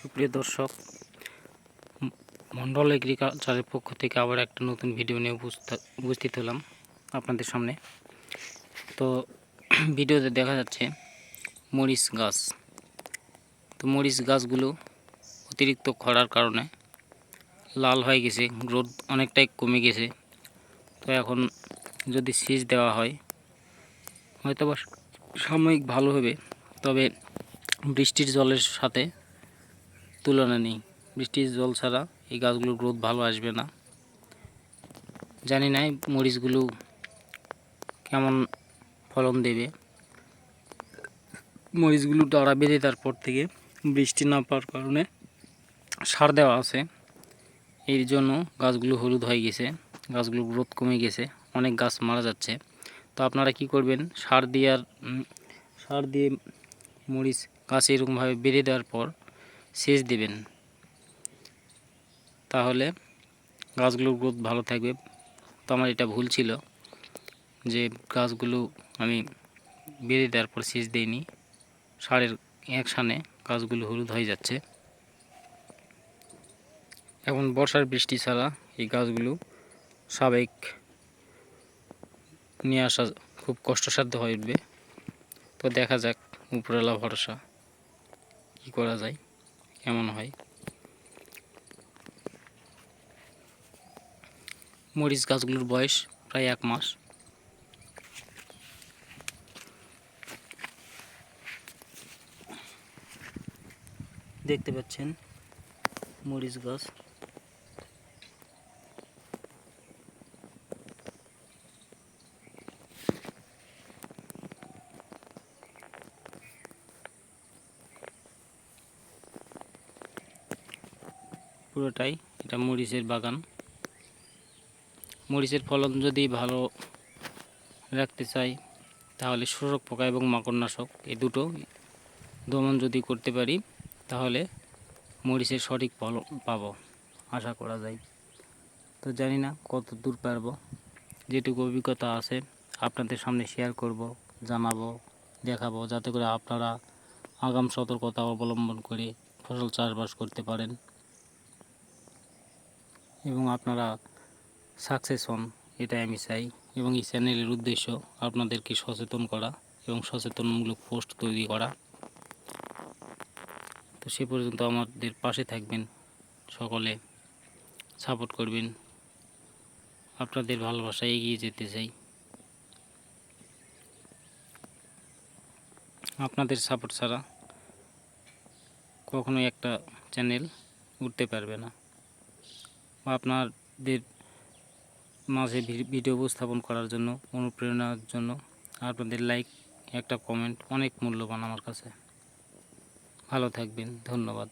সুপ্রিয় দর্শক, মন্ডল এগ্রিকালচারের পক্ষ থেকে আবার একটা নতুন ভিডিও নিয়ে উপস্থিত হলাম আপনাদের সামনে। তো ভিডিওতে দেখা যাচ্ছে মরিচ গাছ। তো মরিচ গাছগুলো অতিরিক্ত খরার কারণে লাল হয়ে গেছে, গ্রোথ অনেকটাই কমে গেছে। তো এখন যদি সেচ দেওয়া হয় হয়তো বা সাময়িক ভালো হবে, তবে বৃষ্টির জলের সাথে তুলনা নেই। বৃষ্টির জল ছাড়া এই গাছগুলোর গ্রোথ ভালো আসবে না। জানি না মরিচগুলো কেমন ফলন দেবে। মরিচগুলো ডাঁড়া বেঁধে তারপর থেকে বৃষ্টি না পাওয়ার কারণে সার দেওয়া আছে, এর জন্য গাছগুলো হলুদ হয়ে গেছে, গাছগুলো গ্রোথ কমে গেছে, অনেক গাছ মারা যাচ্ছে। তো আপনারা কি করবেন, সার দিয়ে মরিচ গাছ এরকমভাবে বেঁধে দেওয়ার পর সেচ দেবেন, তাহলে গাছগুলোর গ্রোথ ভালো থাকবে। তো আমার এটা ভুল ছিল যে গাছগুলো আমি বেঁধে দেওয়ার পর সেচ দিইনি, সারের অ্যাকশানে গাছগুলো হলুদ হয়ে যাচ্ছে। এখন বর্ষার বৃষ্টি ছাড়া এই গাছগুলো স্বাভাবিক নিয়ে আসা খুব কষ্টসাধ্য হয়ে উঠবে। তো দেখা যাক, উপরওয়ালা ভরসা, কী করা যায়, কেমন হয়। মরিচ গাছগুলোর বয়স প্রায় 1 মাস। দেখতে পাচ্ছেন মরিচ গাছ। পুরোটাই এটা মরিচের বাগান। মরিচের ফলন যদি ভালো রাখতে চাই তাহলে শোষক পোকা এবং মাকড়নাশক এই দুটো দমন যদি করতে পারি তাহলে মরিচের সঠিক ফলন পাবো, আশা করা যায়। তো জানি না কত দূর পারবো, যেটুকু অভিজ্ঞতা আছে আপনাদের সামনে শেয়ার করব, জানাবো, দেখাবো, যাতে করে আপনারা আগাম সতর্কতা অবলম্বন করে ফসল চাষবাস করতে পারেন এবং আপনারা সাকসেস হন, এটাই আমি চাই। এবং এই চ্যানেলের উদ্দেশ্য আপনাদেরকে সচেতন করা এবং সচেতনমূলক পোস্ট তৈরি করা। তো সে পর্যন্ত আমাদের পাশে থাকবেন, সকলে সাপোর্ট করবেন, আপনাদের ভালোবাসায় এগিয়ে যেতে চাই। আপনাদের সাপোর্ট ছাড়া কখনোই একটা চ্যানেল উঠতে পারবে না। আপনাদের মাঝে ভিডিও উপস্থাপন করার জন্য, অনুপ্রেরণার জন্য আপনাদের লাইক, একটা কমেন্ট অনেক মূল্যবান আমার কাছে। ভালো থাকবেন, ধন্যবাদ।